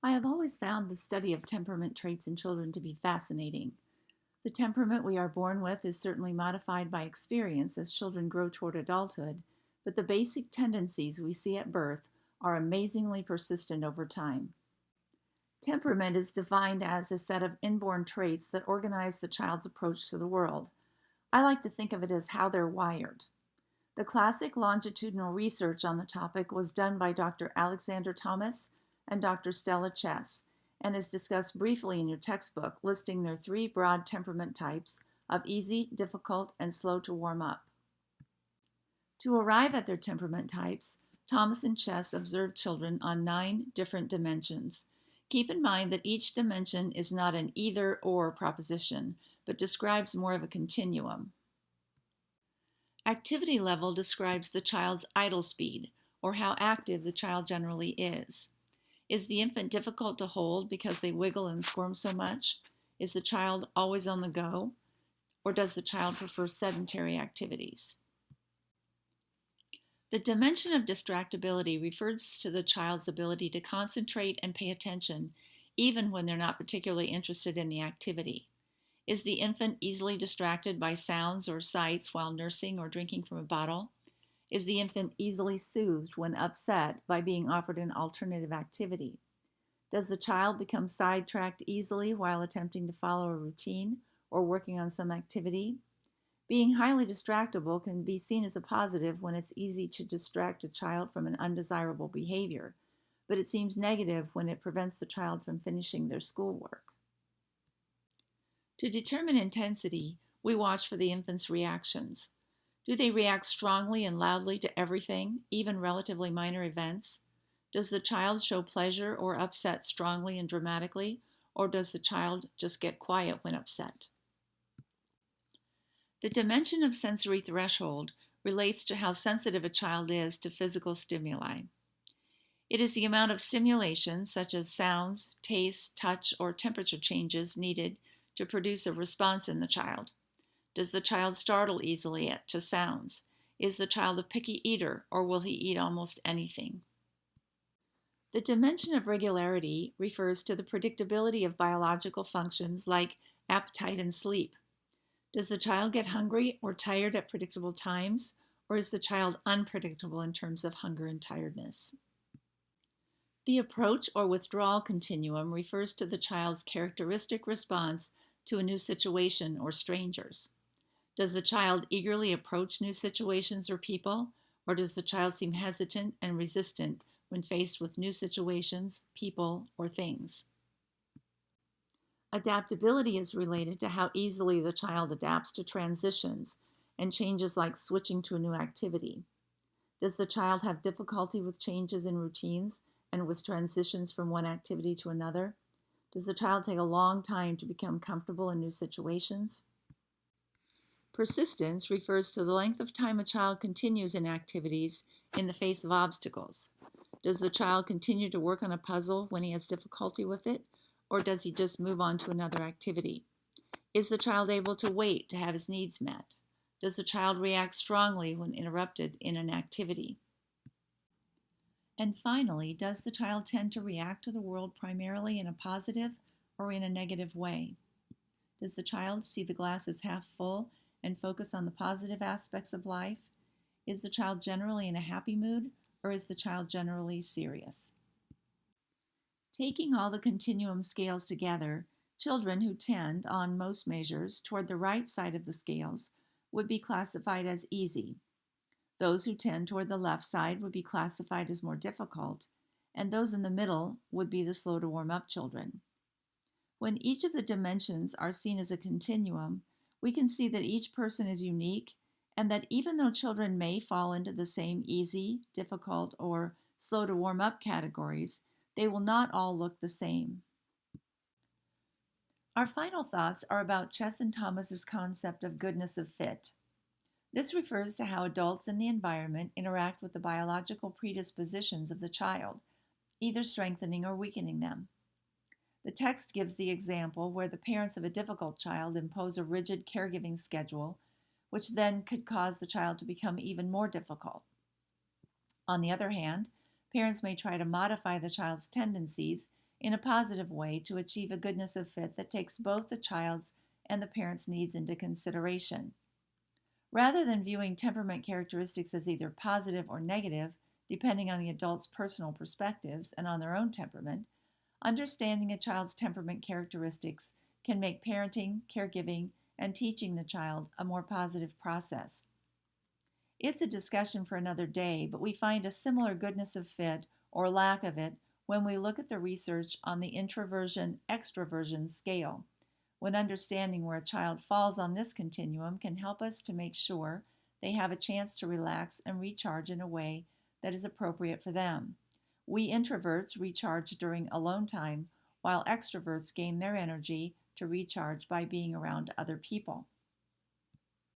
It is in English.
I have always found the study of temperament traits in children to be fascinating. The temperament we are born with is certainly modified by experience as children grow toward adulthood, but the basic tendencies we see at birth are amazingly persistent over time. Temperament is defined as a set of inborn traits that organize the child's approach to the world. I like to think of it as how they're wired. The classic longitudinal research on the topic was done by Dr. Alexander Thomas and Dr. Stella Chess and is discussed briefly in your textbook, listing their three broad temperament types of easy, difficult, and slow to warm up. To arrive at their temperament types, Thomas and Chess observed children on 9 different dimensions. Keep in mind that each dimension is not an either-or proposition, but describes more of a continuum. Activity level describes the child's idle speed, or how active the child generally is. Is the infant difficult to hold because they wiggle and squirm so much? Is the child always on the go? Or does the child prefer sedentary activities? The dimension of distractibility refers to the child's ability to concentrate and pay attention, even when they're not particularly interested in the activity. Is the infant easily distracted by sounds or sights while nursing or drinking from a bottle? Is the infant easily soothed when upset by being offered an alternative activity? Does the child become sidetracked easily while attempting to follow a routine or working on some activity? Being highly distractible can be seen as a positive when it's easy to distract a child from an undesirable behavior, but it seems negative when it prevents the child from finishing their schoolwork. To determine intensity, we watch for the infant's reactions. Do they react strongly and loudly to everything, even relatively minor events? Does the child show pleasure or upset strongly and dramatically, or does the child just get quiet when upset? The dimension of sensory threshold relates to how sensitive a child is to physical stimuli. It is the amount of stimulation, such as sounds, taste, touch, or temperature changes needed to produce a response in the child. Does the child startle easily to sounds? Is the child a picky eater, or will he eat almost anything? The dimension of regularity refers to the predictability of biological functions like appetite and sleep. Does the child get hungry or tired at predictable times, or is the child unpredictable in terms of hunger and tiredness? The approach or withdrawal continuum refers to the child's characteristic response to a new situation or strangers. Does the child eagerly approach new situations or people, or does the child seem hesitant and resistant when faced with new situations, people, or things? Adaptability is related to how easily the child adapts to transitions and changes like switching to a new activity. Does the child have difficulty with changes in routines and with transitions from one activity to another? Does the child take a long time to become comfortable in new situations? Persistence refers to the length of time a child continues in activities in the face of obstacles. Does the child continue to work on a puzzle when he has difficulty with it, or does he just move on to another activity? Is the child able to wait to have his needs met? Does the child react strongly when interrupted in an activity? And finally, does the child tend to react to the world primarily in a positive or in a negative way? Does the child see the glass as half full and focus on the positive aspects of life? Is the child generally in a happy mood, or is the child generally serious? Taking all the continuum scales together, children who tend, on most measures, toward the right side of the scales would be classified as easy. Those who tend toward the left side would be classified as more difficult, and those in the middle would be the slow to warm up children. When each of the dimensions are seen as a continuum, we can see that each person is unique, and that even though children may fall into the same easy, difficult, or slow to warm up categories, they will not all look the same. Our final thoughts are about Chess and Thomas's concept of goodness of fit. This refers to how adults in the environment interact with the biological predispositions of the child, either strengthening or weakening them. The text gives the example where the parents of a difficult child impose a rigid caregiving schedule, which then could cause the child to become even more difficult. On the other hand, parents may try to modify the child's tendencies in a positive way to achieve a goodness of fit that takes both the child's and the parent's needs into consideration. Rather than viewing temperament characteristics as either positive or negative, depending on the adult's personal perspectives and on their own temperament, understanding a child's temperament characteristics can make parenting, caregiving, and teaching the child a more positive process. It's a discussion for another day, but we find a similar goodness of fit or lack of it when we look at the research on the introversion-extroversion scale. When understanding where a child falls on this continuum can help us to make sure they have a chance to relax and recharge in a way that is appropriate for them. We introverts recharge during alone time, while extroverts gain their energy to recharge by being around other people.